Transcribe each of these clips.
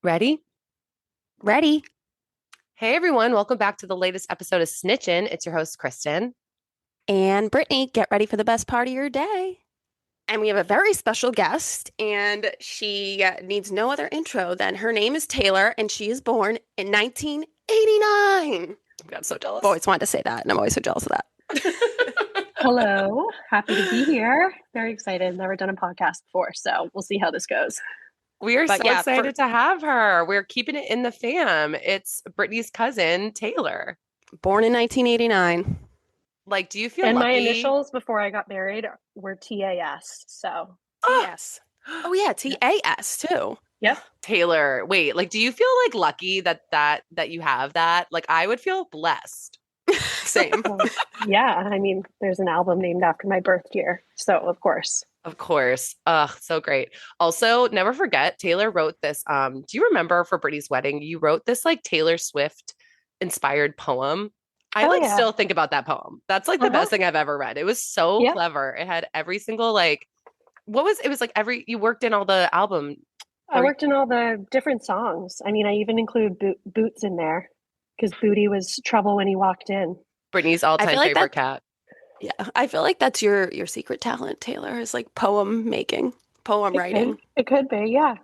Ready? Ready. Hey everyone, welcome back to the latest episode of Snitchin'. It's your host, Kristen. And Brittany, get ready for the best part of your day. And we have a very special guest, and she needs no other intro than her name is Taylor, and she is born in 1989. I'm so jealous. I've always wanted to say that, and I'm always so jealous of that. Hello, happy to be here. Very excited. Never done a podcast before, so we'll see how this goes. We are But so excited to have her. We're keeping it in the fam. It's Brittany's cousin, Taylor. Born in 1989. Like, do you feel And my lucky? initials before I got married were TAS. So TS. Oh yeah, TAS too. Yep. Taylor, wait, like, do you feel like lucky that you have that? Like, I would feel blessed. Same. Yeah, I mean, there's an album named after my birth year. So of course. Of course. Ugh, so great. Also, never forget, Taylor wrote this. Do you remember for Brittany's wedding, you wrote this like Taylor Swift inspired poem? I Yeah. still think about that poem. That's like the best thing I've ever read. It was so clever. It had every single it was like you worked in all the album. I worked in all the different songs. I mean, I even include Boots in there because Booty was trouble when he walked in. Brittany's all-time favorite cat. Yeah, I feel like that's your secret talent, Taylor, is like poem making, poem writing. It could be, yeah.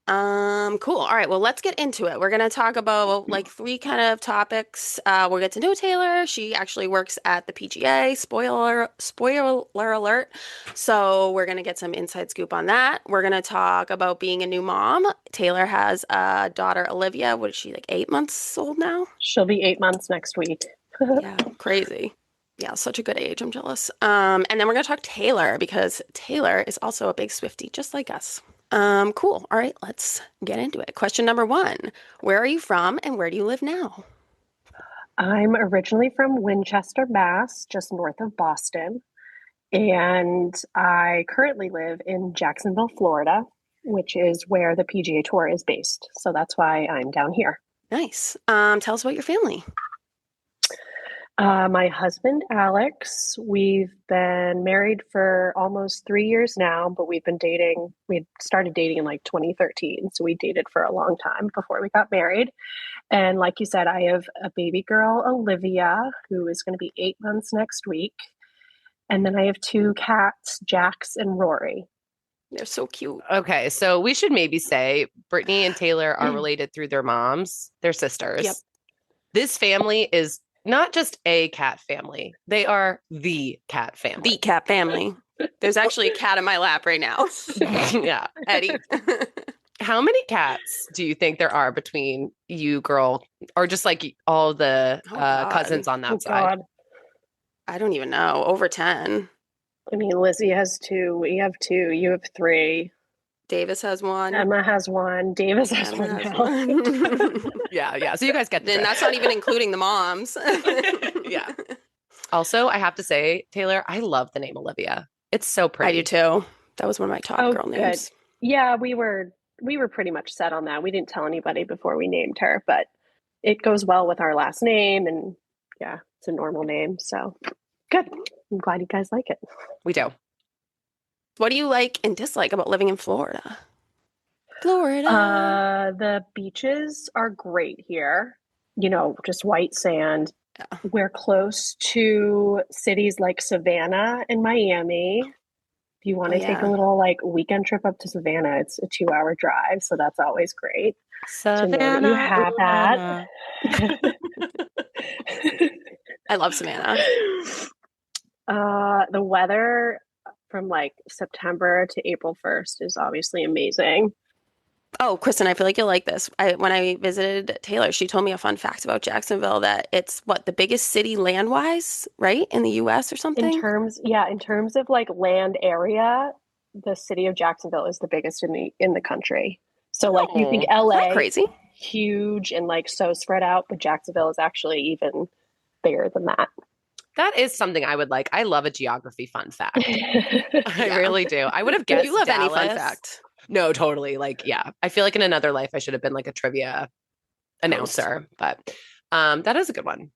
Cool. All right, well, let's get into it. We're gonna talk about like three kind of topics. We'll get to know Taylor. She actually works at the PGA. Spoiler alert. So we're gonna get some inside scoop on that. We're gonna talk about being a new mom. Taylor has a daughter, Olivia. What is she, like 8 months old now? She'll be 8 months next week. Yeah, crazy. Yeah, such a good age. I'm jealous. And then we're gonna talk Taylor because Taylor is also a big Swiftie, just like us. Cool. All right, let's get into it. Question number one. Where are you from and where do you live now? I'm originally from Winchester, Mass, just north of Boston. And I currently live in Jacksonville, Florida, which is where the PGA Tour is based. So that's why I'm down here. Nice. Tell us about your family. My husband, Alex, we've been married for almost 3 years now, but we've been dating. We started dating in like 2013. So we dated for a long time before we got married. And like you said, I have a baby girl, Olivia, who is going to be 8 months next week. And then I have two cats, Jax and Rory. They're so cute. Okay, so we should maybe say Brittany and Taylor are related through their moms. They're sisters. Yep. This family is not just a cat family. They are the cat family. The cat family. There's actually a cat in my lap right now. Yeah. Eddie. How many cats do you think there are between you, girl, or just like all the cousins on that side? God. I don't even know. Over 10. I mean, Lizzie has two. We have two. You have three. Davis has one. Emma has one. Davis has Emma one has now. one. Yeah. So you guys get the Then that's not even including the moms. Yeah. Also, I have to say, Taylor, I love the name Olivia. It's so pretty. I do too. That was one of my top girl names. Yeah, we were pretty much set on that. We didn't tell anybody before we named her, but it goes well with our last name, and yeah, it's a normal name. So good. I'm glad you guys like it. We do. What do you like and dislike about living in Florida? Florida. The beaches are great here. You know, just white sand. Yeah. We're close to cities like Savannah and Miami. If you want to take a little like weekend trip up to Savannah, it's a 2-hour drive. So that's always great. Savannah. You have that. I love Savannah. The weather from like September to April 1st is obviously amazing. Oh, Kristen, I feel like you'll like this. When I visited Taylor, she told me a fun fact about Jacksonville that it's the biggest city land-wise, right? In the US or something? In terms of like land area, the city of Jacksonville is the biggest in the country. So like you think LA crazy, huge and like so spread out, but Jacksonville is actually even bigger than that. That is something I would like. I love a geography fun fact. I really do. I would have guessed you love Dallas. any fun fact. No, totally. Like, yeah. I feel like in another life I should have been like a trivia announcer, but that is a good one.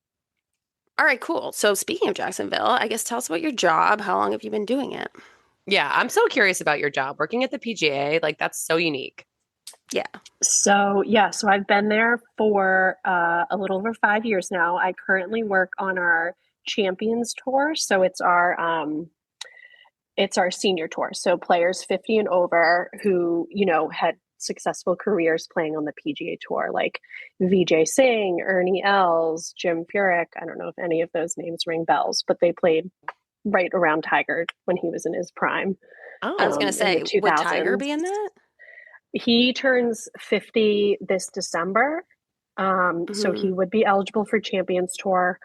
All right, cool. So speaking of Jacksonville, I guess tell us about your job. How long have you been doing it? Yeah, I'm so curious about your job. Working at the PGA, like that's so unique. Yeah. So so I've been there for a little over 5 years now. I currently work on our Champions Tour, so it's our senior tour. So players 50 and over who, had successful careers playing on the PGA Tour, like VJ Singh, Ernie Els, Jim Furyk. I don't know if any of those names ring bells, but they played right around Tiger when he was in his prime I was Oh, going to in the say, would Tiger 2000s. be in that? He turns 50 this December. So Hmm. he would be eligible for Champions Tour.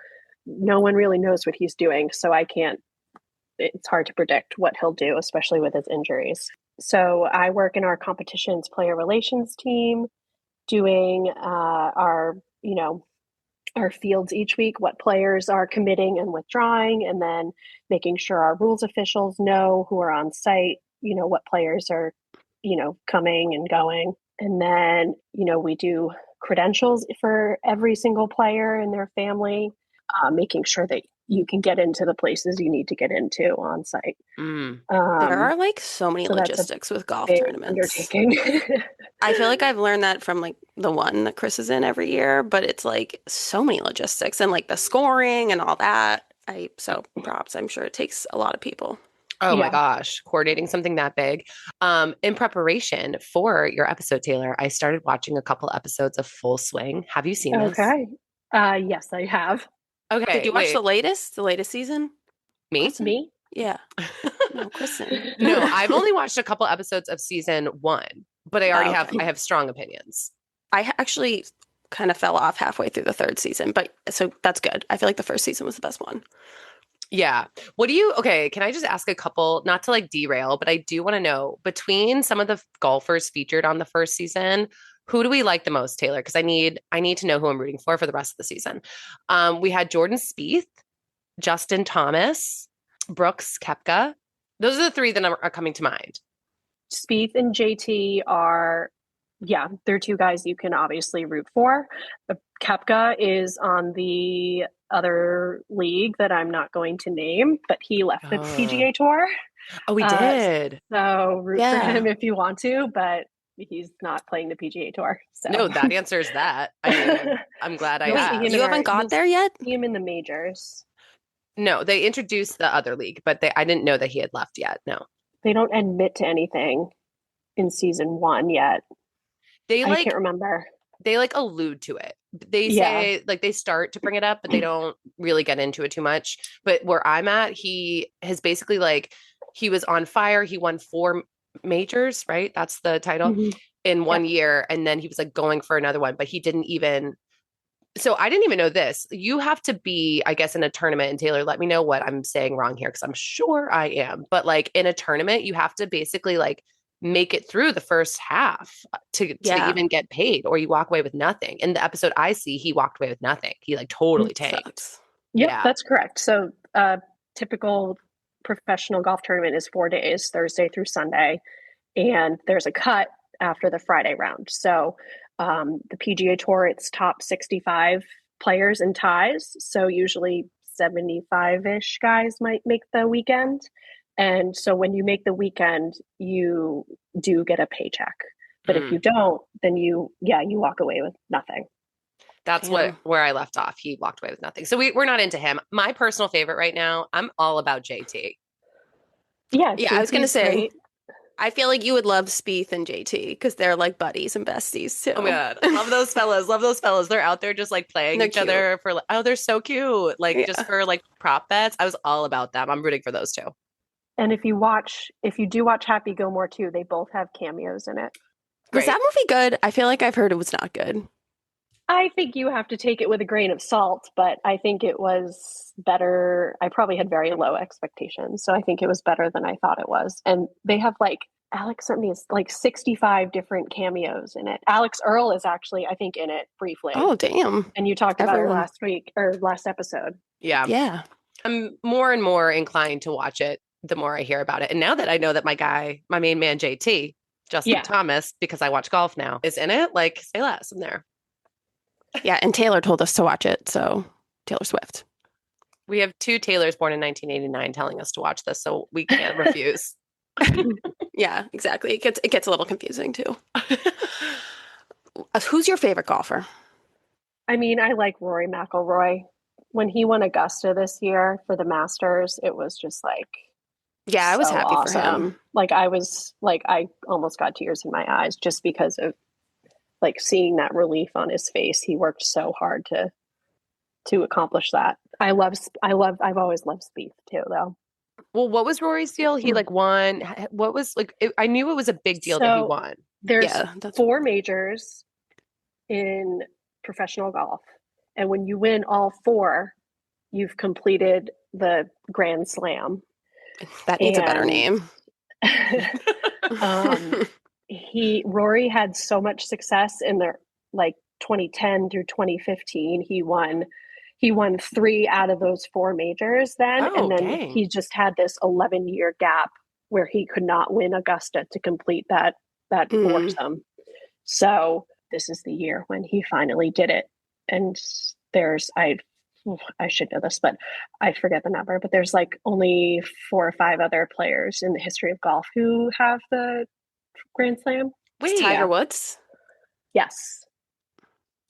No one really knows what he's doing, so I can't, it's hard to predict what he'll do, especially with his injuries. So I work in our competitions player relations team, doing our fields each week, what players are committing and withdrawing, and then making sure our rules officials know who are on site, what players are, coming and going. And then, we do credentials for every single player and their family, making sure that you can get into the places you need to get into on site. mm. There Um, are like so many so that's a logistics with golf big tournaments. undertaking. I feel like I've learned that from like the one that Chris is in every year, but it's like so many logistics and like the scoring and all that. So props. I'm sure it takes a lot of people. Oh my Yeah. gosh, coordinating something that big. In preparation for your episode, Taylor, I started watching a couple episodes of Full Swing. Have you seen this? Okay. Yes, I have. Did Okay, you watch wait, the latest season? me? Kristen? Me? Yeah. No, Kristen. No, I've only watched a couple episodes of season one, but I already Oh, have okay. I have strong opinions. Actually kind of fell off halfway through the third season, but so that's good. I feel like the first season was the best one. Yeah. Okay, can I just ask a couple, not to like derail, but I do want to know between some of the golfers featured on the first season, who do we like the most, Taylor? Because I need to know who I'm rooting for the rest of the season. We had Jordan Spieth, Justin Thomas, Brooks Koepka. Those are the three that are coming to mind. Spieth and JT are, yeah, they're two guys you can obviously root for. Kepka is on the other league that I'm not going to name, but he left the Oh, PGA Tour. oh, we Uh, did. so root for Yeah. him if you want to, but he's not playing the PGA Tour. So No, that answers that. I mean, I'm glad I you'll Wait, see him you in asked. haven't got there yet? in the majors. No, they introduced the other league, but I didn't know that he had left yet. No. They don't admit to anything in season one yet. They I can't like remember. they like allude to it. They Yeah. say like they start to bring it up, but they don't really get into it too much. But where I'm at, he has basically like he was on fire. He won four majors, right? That's the title Mhm. in Yep. 1 year. And then he was like going for another one, but he didn't even. So I didn't even know this. You have to be, I guess, in a tournament. And Taylor, let me know what I'm saying wrong here because I'm sure I am. But like in a tournament, you have to basically like make it through the first half to Yeah. even get paid, or you walk away with nothing. In the episode I see, he walked away with nothing. He like totally tanked. Sucks. Yep, Yeah. that's correct. So, typical professional golf tournament is 4 days, Thursday through Sunday, and there's a cut after the Friday round. So, the PGA Tour, it's top 65 players and ties. So, usually 75-ish guys might make the weekend. And so, when you make the weekend, you do get a paycheck. But if you Mm. don't, then you walk away with nothing. That's Damn. where I left off. He walked away with nothing. So we're not into him. My personal favorite right now, I'm all about JT. Yeah, Yeah, I was gonna JT's say, great. I feel like you would love Spieth and JT because they're like buddies and besties Oh my too. God. Love those fellas. Love those fellas. They're out there just like playing They're each cute. other for like, oh, they're so cute. Like just Yeah. for like prop bets. I was all about them. I'm rooting for those two. And if you do watch Happy Gilmore too, they both have cameos in it. Was Great. that movie good? I feel like I've heard it was not good. I think you have to take it with a grain of salt, but I think it was better. I probably had very low expectations, so I think it was better than I thought it was. And they have like Alex sent me like 65 different cameos in it. Alex Earl is actually, I think, in it briefly. Oh, damn. And you talked about her Everyone. last week or last episode. Yeah. Yeah. I'm more and more inclined to watch it the more I hear about it. And now that I know that my main man, JT, Justin Yeah. Thomas, because I watch golf now, is in it, like, say less. I'm there. Yeah. And Taylor told us to watch it. So Taylor Swift. We have two Taylors born in 1989 telling us to watch this, so we can't refuse. Yeah, exactly. It gets a little confusing too. Who's your favorite golfer? I mean, I like Rory McIlroy. When he won Augusta this year for the Masters, it was just like Yeah, I was so happy for him. awesome. I almost got tears in my eyes just because of like seeing that relief on his face. He worked so hard to accomplish that. I've always loved Spieth too, though. Well, what was Rory's deal? He like won. What was like? I knew it was a big deal that he So won. there's Yeah, that's 4 majors in professional golf, and when you win all 4, you've completed the Grand Slam. that needs a better And name. um, Rory had so much success in the like 2010 through 2015. He won 3 out of those 4 majors then, Oh, and then dang. he just had this 11-year gap where he could not win Augusta to complete that Mm. foursome. So this is the year when he finally did it. And there's I should know this, but I forget the number, but there's like only 4 or 5 other players in the history of golf who have the Grand Slam. It's Wait, Tiger Woods. Yes.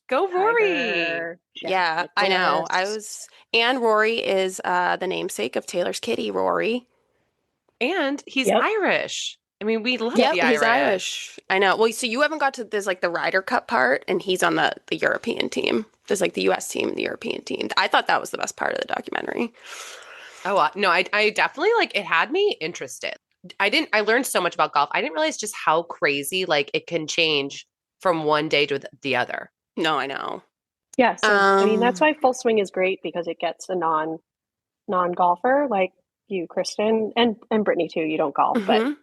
go Rory. Tiger, Jack Yeah, I know. Nicklaus. And Rory is the namesake of Taylor's kitty, Rory. And he's Yep. Irish. I mean, we love Yep, the he's Irish. Irish. I know. Well, so you haven't got to there's like the Ryder Cup part, and he's on the European team. There's like the U.S. team, the European team. I thought that was the best part of the documentary. Oh, no, I definitely like it had me interested. I learned so much about golf. I didn't realize just how crazy like it can change from one day to the other. No, I know. Yeah, so I mean that's Um, why Full Swing is great because it gets a non golfer like you, Kristen, and Brittany too. You don't golf, but mhm.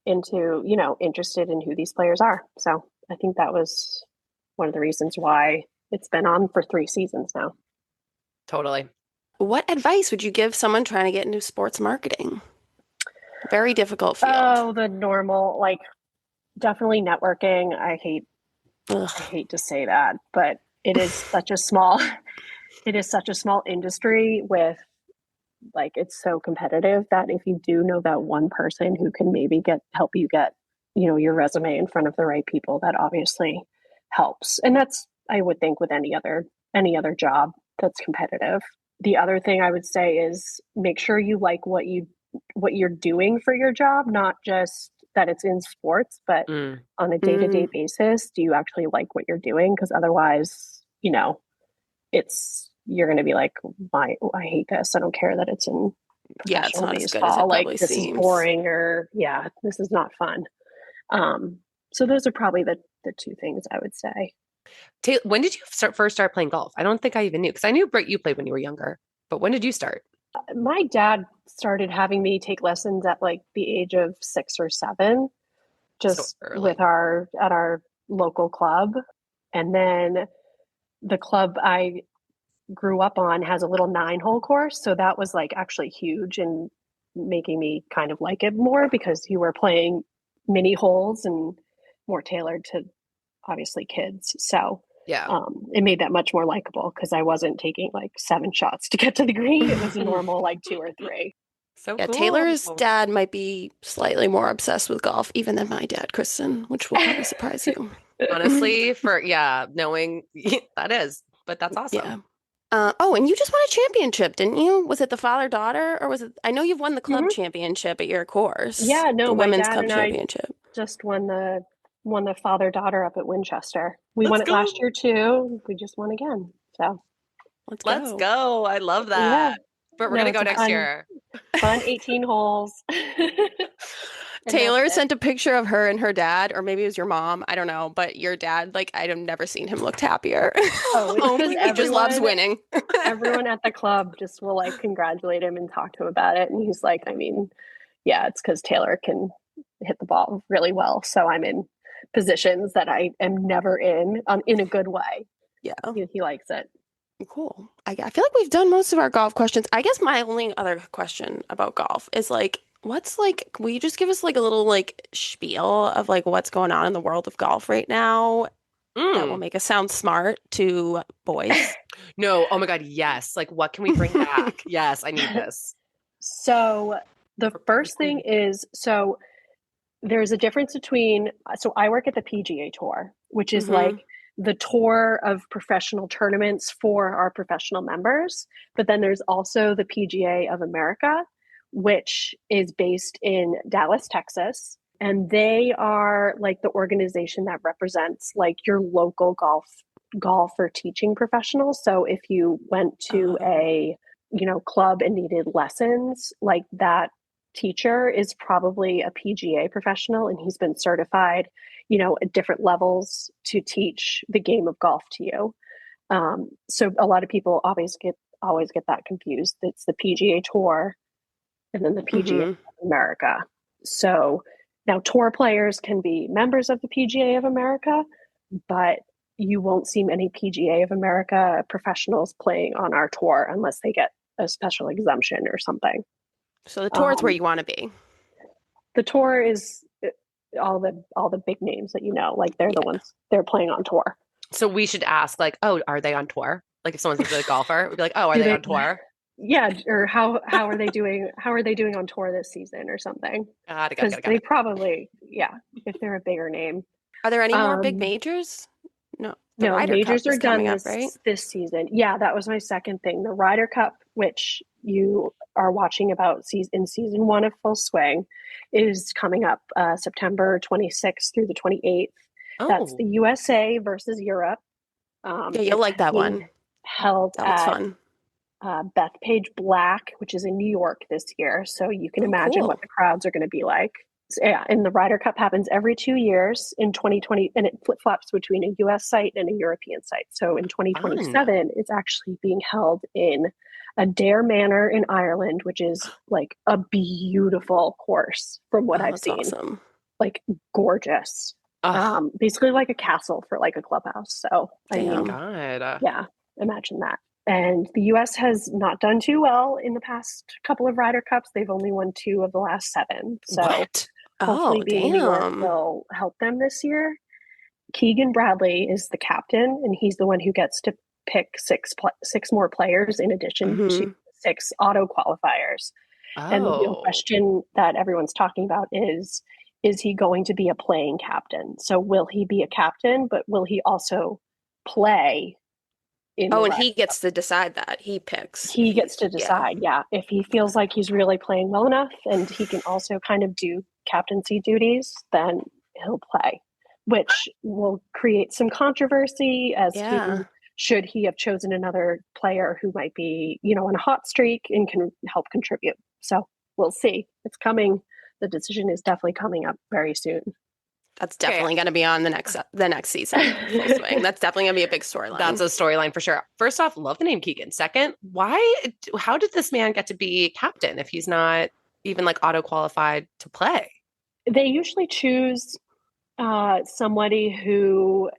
into interested in who these players are. So I think that was one of the reasons why it's been on for 3 seasons now. Totally. What advice would you give someone trying to get into sports marketing? Very difficult field. Oh, the normal, like definitely networking. Ugh. I hate to say that, but it is such a small industry with like it's so competitive that if you do know that one person who can maybe help you get, your resume in front of the right people, that obviously helps. And that's I would think with any other job that's competitive. The other thing I would say is make sure you like what you're doing for your job, not just that it's in sports, but Mm. on a day-to-day Mm. basis, do you actually like what you're doing? Because otherwise, you're going to be like, I hate this. I don't care that it's in Yeah, it's professional not as good as baseball. it Like probably this is seems. boring, or yeah, this is not fun. So those are probably the 2 things I would say. When did you first start playing golf? I don't think I even knew because I knew Britt, you played when you were younger, but when did you start? My dad started having me take lessons at like the age of 6 or 7, So just early. at our local club. And then the club I grew up on has a little 9-hole course. So that was like actually huge and making me kind of like it more because you were playing mini holes and more tailored to obviously kids. So Yeah. it made that much more likable because I wasn't taking like 7 shots to get to the green. It was a normal like 2 or 3. So Yeah, cool. Taylor's dad might be slightly more obsessed with golf even than my dad, Kristen, which will probably surprise you. Honestly, knowing that is, but that's awesome. Yeah. Oh, and you just won a championship, didn't you? Was it the father-daughter, or was it? I know you've won the club Mhm. championship at your course, Yeah, no, the my women's dad club and I championship. just won the father daughter up at Winchester. We Let's won it go. last year too. We just won again. So Let's Let's go. go. I love yeah, that. But we're no, gonna it's go a next fun year. 18 holes. And that's Taylor it. sent a picture of her and her dad, or maybe it was your mom. I don't know, but your dad, like, I've never seen him look happier. Oh, it's Oh because my He just loves everyone winning. everyone at the club just will like congratulate him and talk to him about it. And he's like, I mean, yeah, it's because Taylor can hit the ball really well. So I'm in positions that I am never in a good way. Yeah. He likes it. Cool. I feel like we've done most of our golf questions. I guess my only other question about golf is like, what's like, will you just give us like a little like spiel of like what's going on in the world of golf right now that will Mm. make us sound smart to boys? No. Oh my God. Yes. Like, what can we bring back? Yes, I need this. So the For first Queen. thing is there's a difference between, so I work at the PGA Tour, which is Mm-hmm. like the tour of professional tournaments for our professional members. But then there's also the PGA of America, which is based in Dallas, Texas. And they are like the organization that represents like your local golfer teaching professionals. So if you went to a, club and needed lessons, like that teacher is probably a PGA professional and he's been certified, at different levels to teach the game of golf to you. So a lot of people always get that confused. It's the PGA Tour and then the PGA Mm-hmm. of America. So now tour players can be members of the PGA of America, but you won't see many PGA of America professionals playing on our tour unless they get a special exemption or something. So the tour is where Um, you want to be. the tour is all the big names that like they're the Yeah. ones they're playing on tour. So we should ask, like, oh, are they on tour? Like, if someone's a golfer, we'd be like, oh, are Do they they? on tour? Yeah, or how are they doing? How are they doing on tour this season or something? Got it, got it, Because got it, got they it. probably, yeah, if they're a bigger name. Are there any more big Um, majors? No, the no, Ryder Cup majors are is done coming up, right? this season. Yeah, that was my second thing. The Ryder Cup, which you are watching about in season one of Full Swing, is coming up September 26th through the 28th. That's Oh, the USA versus Europe. Yeah, you'll It's like that being one. held That looks at fun. Bethpage Black, which is in New York this year. So you can Oh, imagine what cool. the crowds are going to be like. So, yeah, and the Ryder Cup happens every 2 years in 2020, and it flip flops between a US site and a European site. So in fun. 2027, it's actually being held in Adair Manor in Ireland, which is like a beautiful course from what Oh, I've that's seen. awesome. Like gorgeous. Oh, Basically like a castle for like a clubhouse. So, I oh my mean, Damn. God. yeah, imagine that. And the US has not done too well in the past couple of Ryder Cups. They've only won two of the last seven. So What? hopefully Oh, being New York damn. will help them this year. Keegan Bradley is the captain, and he's the one who gets to pick six more players in addition to Mm-hmm. six auto qualifiers. And the real Oh, question that everyone's talking about is he going to be a playing captain? So will he be a captain, but will he also play in Oh, the and Ryder he Cup? gets to decide that. He picks if He gets he's, to yeah. decide, yeah, if he feels like he's really playing well enough and he can also kind of do captaincy duties, then he'll play, which will create some controversy as Yeah. to should he have chosen another player who might be, on a hot streak and can help contribute. So we'll see. It's coming. The decision is definitely coming up very soon. That's okay. definitely going to be on the next season of Full Swing. That's definitely going to be a big That's storyline. a storyline for sure. First off, love the name Keegan. Second, how did this man get to be captain if he's not even like auto qualified to play? They usually choose somebody who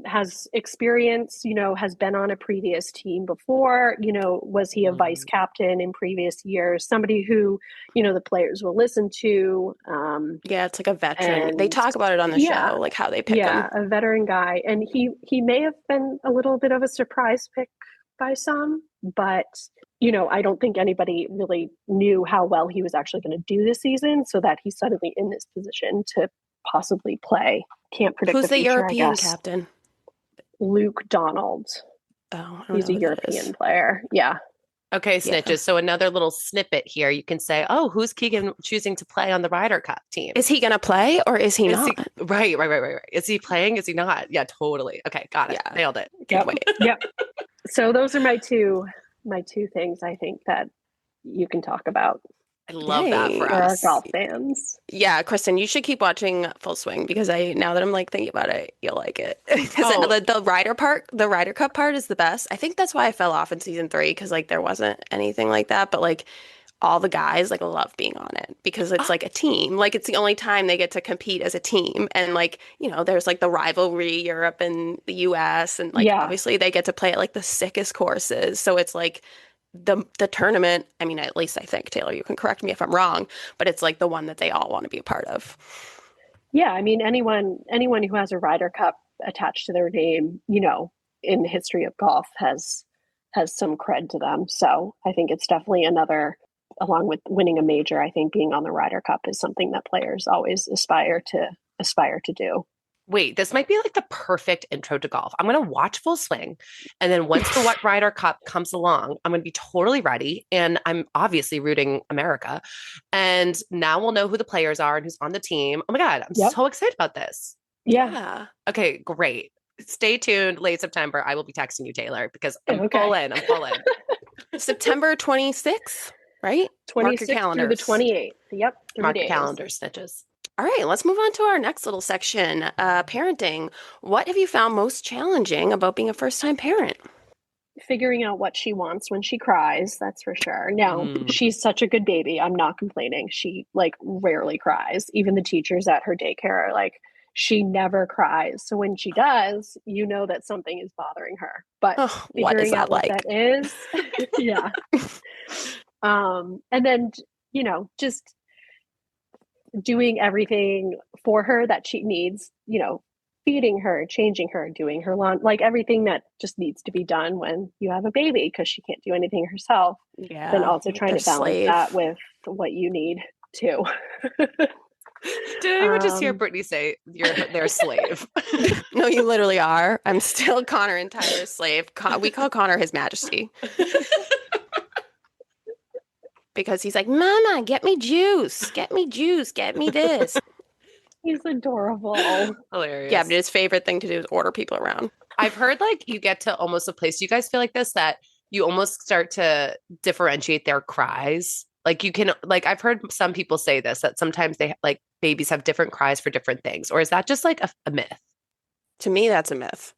has experience, has been on a previous team before, was he a vice Mm. captain in previous years, somebody who, the players will listen to. Yeah, it's like a veteran. They And talk about it on the yeah, show, like how they pick him. yeah, a veteran guy. And he may have been a little bit of a surprise pick by some, but I don't think anybody really knew how well he was actually going to do this season, so that he's suddenly in this position to possibly play. Can't predict Who's the the future, I European guess. captain? Luke Donald. Oh, I don't He's know a who that European is. player. Yeah. Okay, Yeah. snitches. So another little snippet here. You can say, "Oh, who's Keegan choosing to play on the Ryder Cup team?" Is he going to play or is he Is not? he right, right, right, right, right? Is he playing? Is he not? Yeah, totally. Okay, got it. Yeah. Nailed it. Can't Yep. wait. Yep. So those are my two things I think that you can talk about I love that for for our Nice. us. golf fans. Yeah, Kristen, you should keep watching Full Swing because now that I'm like thinking about it, you'll like it. Because Oh, the Ryder Cup part is the best. I think that's why I fell off in season three because like there wasn't anything like that. But like all the guys like love being on it because it's ah, like a team. Like it's the only time they get to compete as a team. And like, there's like the rivalry Europe and the US and like Yeah. obviously they get to play at like the sickest courses. So it's like the tournament, I mean, at least I think, Taylor, you can correct me if I'm wrong, but it's like the one that they all want to be a part of. Yeah. I mean, anyone who has a Ryder Cup attached to their name, in the history of golf has some cred to them. So I think it's definitely along with winning a major, I think being on the Ryder Cup is something that players always aspire to do. Wait, this might be like the perfect intro to golf. I'm going to watch Full Swing. And then once the Ryder Cup comes along, I'm going to be totally ready. And I'm obviously rooting America. And now we'll know who the players are and who's on the team. Oh my God, I'm so excited about this. Yeah. Okay, great. Stay tuned. Late September, I will be texting you, Taylor, because I'm full in. I'm full in. September 26th, right? 26th through the 28th. Yep. Mark your calendar, snitches. All right, let's move on to our next little section, parenting. What have you found most challenging about being a first-time parent? Figuring out what she wants when she cries, that's for sure. Now, she's such a good baby. I'm not complaining. She like rarely cries. Even the teachers at her daycare are like, she never cries. So when she does, you know that something is bothering her. But figuring out what that is, yeah. And then, you know, just doing everything for her that she needs, you know, feeding her, changing her, doing her laundry, like everything that just needs to be done when you have a baby because she can't do anything herself. Yeah. Then also trying to balance that with what you need too. Did anyone just hear Brittany say you're their slave? No, you literally are. I'm still Connor and Tyler's slave. We call Connor His Majesty. Because he's like, Mama, get me juice. Get me juice. Get me this. He's adorable. Hilarious. Yeah, but his favorite thing to do is order people around. I've heard like you get to almost a place, do you guys feel like this, that you almost start to differentiate their cries? Like you can, like I've heard some people say this, that sometimes they like babies have different cries for different things. Or is that just like a myth? To me, that's a myth.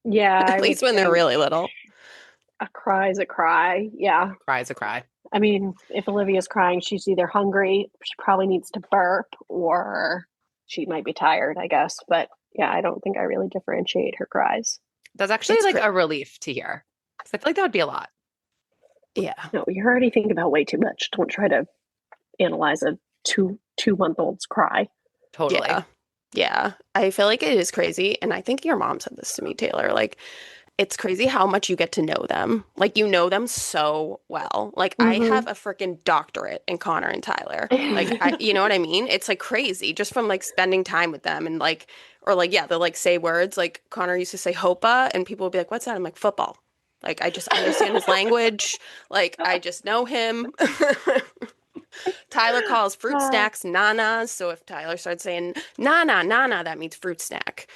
Yeah. At least when they're really little. A cry is a cry. Yeah. Cry is a cry. I mean, if Olivia's crying, she's either hungry, she probably needs to burp, or she might be tired, I guess. But yeah, I don't think I really differentiate her cries. That's actually a relief to hear. I feel like that would be a lot. Yeah. No, you're already thinking about way too much. Don't try to analyze a 2-month-old's cry. Totally. Yeah. I feel like it is crazy. And I think your mom said this to me, Taylor. Like, it's crazy how much you get to know them. Like, you know them so well. Like, I have a freaking doctorate in Connor and Tyler. Like, you know what I mean? It's like crazy just from like spending time with them and like, or like, yeah, they'll like say words. Like Connor used to say hopa and people would be like, what's that? I'm like, football. Like, I just understand his language. Like, I just know him. Tyler calls fruit snacks nanas. So if Tyler starts saying nana, that means fruit snack.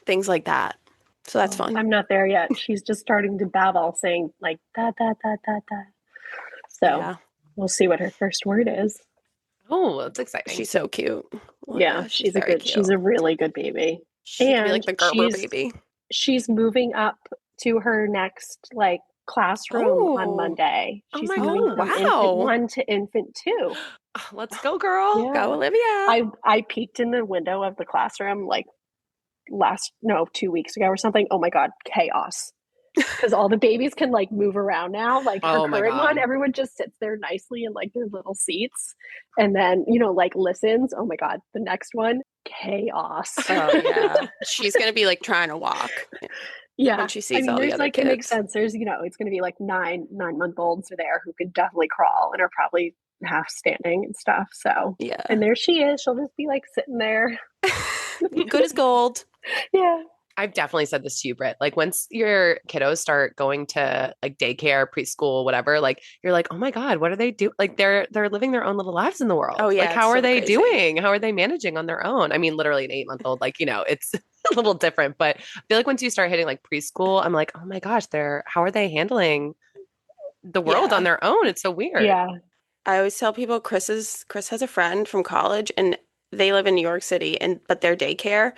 Things like that. So that's fun. I'm not there yet. She's just starting to babble, saying like da da da da da. So we'll see what her first word is. Oh, that's exciting. She's so cute. Yeah, she's a really good baby. She's like the Gerber baby. She's moving up to her next like classroom on Monday. She's moving from infant 1 to infant 2. Let's go, girl. Yeah. Go, Olivia. I peeked in the window of the classroom like 2 weeks ago or something. Oh my God, chaos. Because all the babies can like move around now. Like her current one, everyone just sits there nicely in like their little seats and then, you know, like listens. Oh my God, the next one, chaos. Oh yeah. She's gonna be like trying to walk. Yeah. When she sees all the other kids. It makes sense. There's, you know, it's gonna be like 9-month-olds are there who could definitely crawl and are probably half standing and stuff. So yeah. And there she is. She'll just be like sitting there. Good as gold. Yeah. I've definitely said this to you, Britt. Like once your kiddos start going to like daycare, preschool, whatever, like you're like, oh my God, what are they doing? Like they're living their own little lives in the world. Oh yeah. Like how are they doing? How are they managing on their own? I mean, literally an 8-month-old, like, you know, it's a little different, but I feel like once you start hitting like preschool, I'm like, oh my gosh, how are they handling the world on their own? It's so weird. Yeah. I always tell people Chris has a friend from college and they live in New York City but their daycare,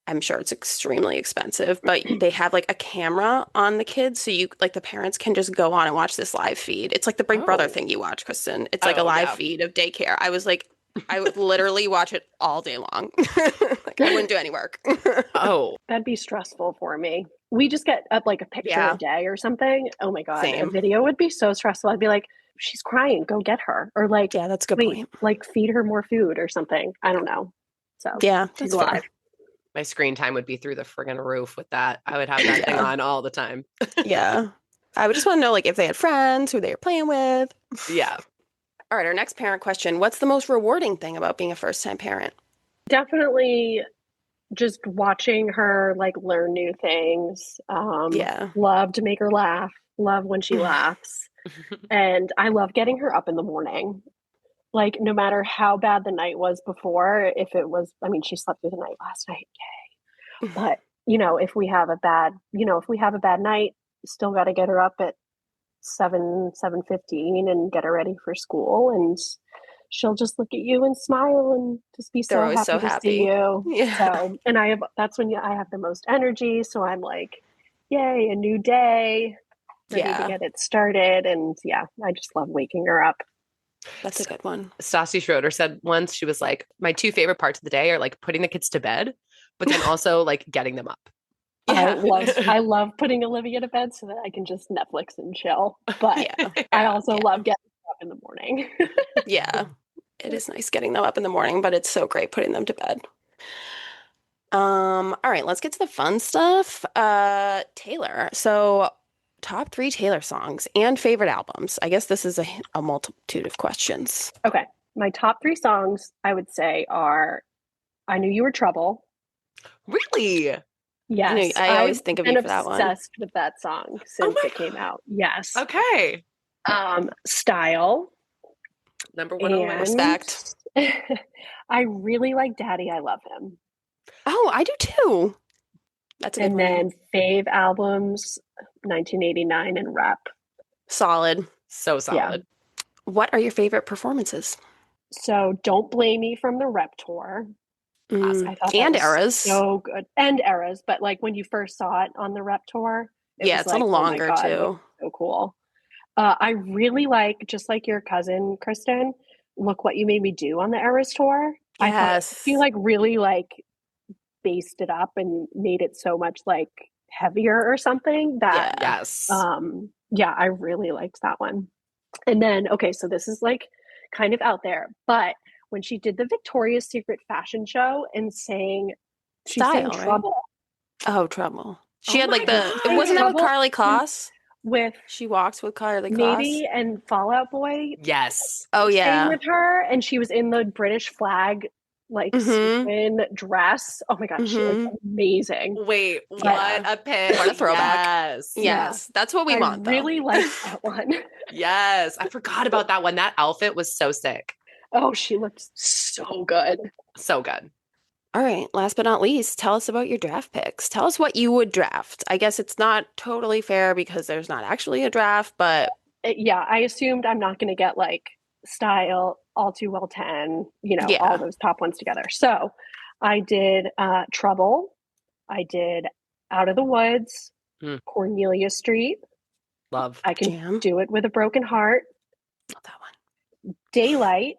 I'm sure it's extremely expensive, but they have like a camera on the kids. So you like the parents can just go on and watch this live feed. It's like the Big Brother thing you watch, Kristen. It's like a live feed of daycare. I was like, I would literally watch it all day long. Like I wouldn't do any work. That'd be stressful for me. We just get up like a picture a day or something. Oh my God. A video would be so stressful. I'd be like, she's crying. Go get her. Or like, yeah, that's a good point. Like feed her more food or something. I don't know. So yeah, she's alive. My screen time would be through the friggin' roof with that. I would have that thing on all the time. Yeah. I would just want to know like if they had friends, who they were playing with. Yeah. All right, our next parent question. What's the most rewarding thing about being a first-time parent? Definitely just watching her like learn new things. Yeah. Love to make her laugh. Love when she laughs. And I love getting her up in the morning. Like no matter how bad the night was before, if it was, I mean, she slept through the night last night. But if we have a bad night, still got to get her up at 7:15 and get her ready for school, and she'll just look at you and smile and just be They're so always happy so to see happy. you. Yeah. So, and that's when I have the most energy. So I'm like, yay, a new day, ready to Yeah. get it started. And yeah, I just love waking her up. That's a good one. Stassi Schroeder said once, she was like, my two favorite parts of the day are like putting the kids to bed, but then also like getting them up. Yeah. I love putting Olivia to bed so that I can just Netflix and chill. But Yeah. I also Yeah. love getting up in the morning. Yeah. It is nice getting them up in the morning, but it's so great putting them to bed. All right, let's get to the fun stuff. Taylor. So top 3 Taylor songs and favorite albums. I guess this is a multitude of questions. Okay. My top 3 songs I would say are I Knew You Were Trouble. Really? Yes. I always I've think of been you for that one. obsessed with that song since it came out. Yes. Okay. Style. Number one on the list. Respect. I really like Daddy, I Love Him. Oh, I do too. That's a good And one. then fave albums, 1989 and Rep. Solid. So solid. What are your favorite performances? So Don't Blame Me from the Rep Tour. I thought that And was eras. so good. And eras, but like when you first saw it on the Rep Tour, it was it's like, a little longer oh my God, too. so cool. I really like, just like your cousin Kristen, Look What You Made Me Do on the Eras Tour. I thought she like really like based it up and made it so much like heavier or something that Yes. I really liked that one. And then okay, so this is like kind of out there, but when she did the Victoria's Secret fashion show and sang Style, right? Trouble. Oh, Trouble. She Oh had like my God. wasn't that with Trouble Carly Kloss? with She walks with Carly Kloss. maybe and Fallout Boy. Yes. Oh sang yeah. with her, and she was in the British flag like sequin dress. Oh my God, she looked amazing. Wait, what a pick. What a throwback. Yes. Yes. That's what we want though. I really liked that one. Yes. I forgot about that one. That outfit was so sick. Oh, she looked so good. So good. All right. Last but not least, tell us about your draft picks. Tell us what you would draft. I guess it's not totally fair because there's not actually a draft, but Yeah, I assumed I'm not going to get like Style, All Too Well 10, all those top ones together. So I did Trouble. I did Out of the Woods, Cornelia Street. Love. I can Jam. do it with a broken heart. Love that one. Daylight.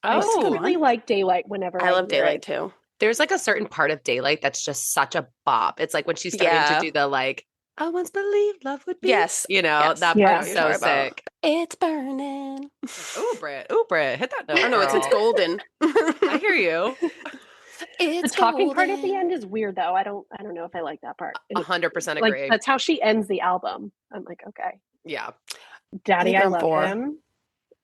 I good really one. like Daylight whenever I love hear Daylight it. too. There's like a certain part of Daylight that's just such a bop. It's like when she's starting to do the like, I once believed love would be. Yes. That I know part's what so you're talking about. sick. It's burning. Ooh, Britt, hit that note. Oh no, it's girl. golden. I hear you. It's the talking part at the golden. end is weird though. I don't know if I like that part. 100% agree. Like that's how she ends the album. I'm like, okay. Yeah. Daddy, I Love 4. Him.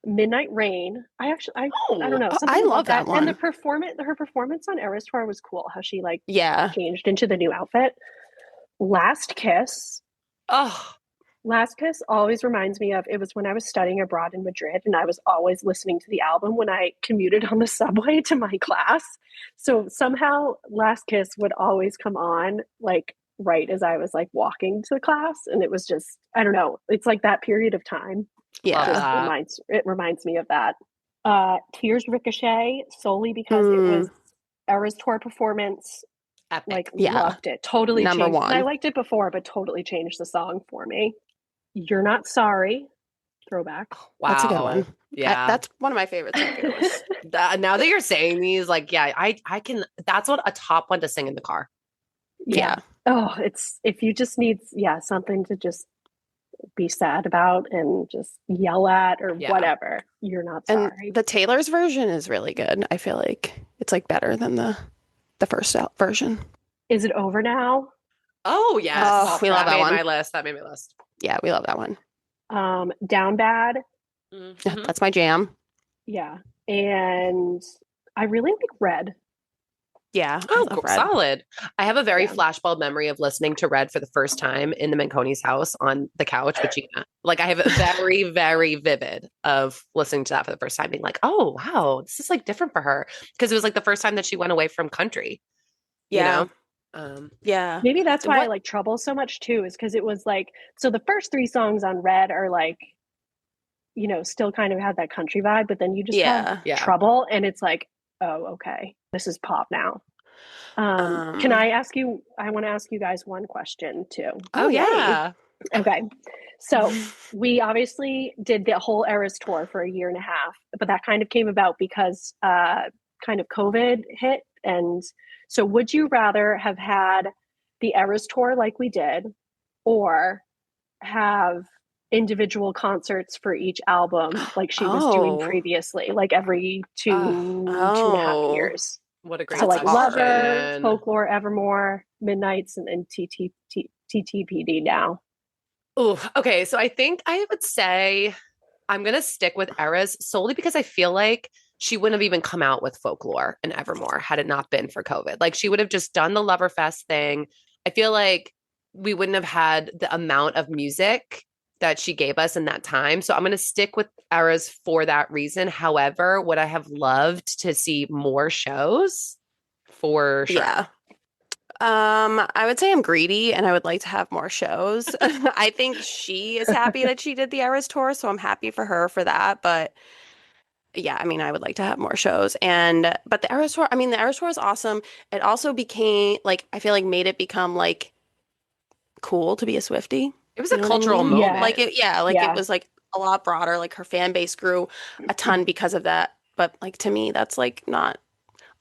Midnight Rain. I don't know. I love that one. And her performance on Eras Tour was cool. How she like Yeah. changed into the new outfit. Last Kiss. Oh, Last Kiss always reminds me of, it was when I was studying abroad in Madrid and I was always listening to the album when I commuted on the subway to my class. So somehow Last Kiss would always come on like right as I was like walking to class. And it was just, I don't know, it's like that period of time. Yeah. It reminds me of that. Tears Ricochet, solely because it was Eras Tour performance. epic. Like loved it. Totally Number changed. 1. I liked it before, but totally changed the song for me. You're Not Sorry. Throwback. Wow. That's a good one. Yeah. That's one of my favorites. Now that you're saying these, like, yeah, I can, that's what a top one to sing in the car. Yeah. Oh, it's, if you just need, something to just be sad about and just yell at or whatever, You're Not Sorry. And the Taylor's version is really good. I feel like it's like better than the first out version. Is It Over Now? Oh, yes. Oh, we love that one. That made my list. Yeah, we love that one. Down Bad. That's my jam. Yeah. And I really like Red. Yeah, I Oh, love Red. solid. I have a very Yeah. flashbulb memory of listening to Red for the first time in the Manconi's house on the couch with Gina. Like I have a very, very vivid of listening to that for the first time, being like, oh, wow, this is like different for her. Because it was like the first time that she went away from country, you Yeah, know? Um, yeah. Maybe that's why I What? like Trouble so much too, is because it was like, so the first three songs on Red are like, still kind of had that country vibe, but then you just have Yeah. yeah. Trouble and it's like, oh, okay, this is pop now. Can Um. I ask you, I want to ask you guys one question too. Oh, Oh, yay. yeah. Okay. So we obviously did the whole Eras tour for a year and a half, but that kind of came about because kind of COVID hit. And so would you rather have had the Eras tour like we did, or have individual concerts for each album like she was doing Oh. previously, like every two and a half Oh. years? What a So great That's like hard. Lover, question. Folklore, Evermore, Midnights, and then TTPD now. Ooh, okay. So I think I would say I'm gonna stick with Eras solely because I feel like she wouldn't have even come out with Folklore and Evermore had it not been for COVID. Like she would have just done the Loverfest thing. I feel like we wouldn't have had the amount of music that she gave us in that time. So I'm gonna stick with Eras for that reason. However, would I have loved to see more shows? For sure. Yeah. I would say I'm greedy and I would like to have more shows. I think she is happy that she did the Eras tour, so I'm happy for her for that. But yeah, I mean, I would like to have more shows. But the Eras tour, I mean, the Eras tour is awesome. It also became like, I feel like made it become like cool to be a Swiftie. It was You a know what I cultural mean? Yeah, Like moment. it, yeah, like it yeah. was like a lot broader. Like her fan base grew a ton because of that. But like to me, that's like not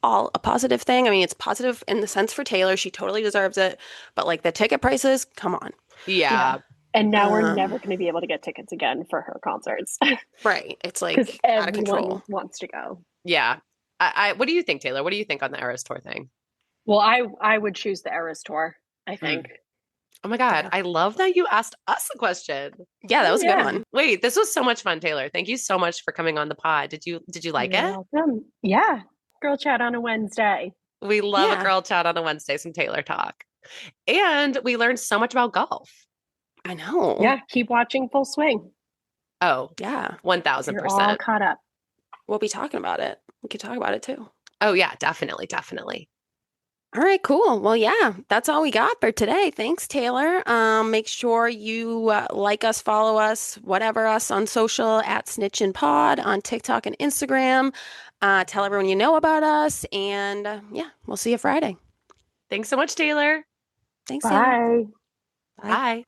all a positive thing. I mean, it's positive in the sense for Taylor. She totally deserves it. But like the ticket prices, come on. Yeah. Yeah. And now we're Um, never going to be able to get tickets again for her concerts right. It's because like out of everyone control. wants to go. Yeah. I what do you think, Taylor? What do you think on the Eras tour thing? Well, I would choose the Eras tour, I think. Mm. Oh my God. Yeah. I love that you asked us a question. Yeah, that Oh, was a good yeah. one. Wait, this was so much fun, Taylor. Thank you so much for coming on the pod. Did you like You're it? welcome. Yeah. Girl chat on a Wednesday. We love a Yeah, girl chat on a Wednesday, some Taylor talk. And we learned so much about golf. I know. Yeah. Keep watching Full Swing. Oh, Yeah. You're all 1000%. caught up. We'll be talking about it. We could talk about it too. Oh yeah, definitely, definitely. All right, cool. Well, yeah, that's all we got for today. Thanks, Taylor. Make sure you like us, follow us, whatever us on social at snitchinpod on TikTok and Instagram. Tell everyone you know about us, and yeah, we'll see you Friday. Thanks so much, Taylor. Thanks, Taylor. Bye. Bye. Bye.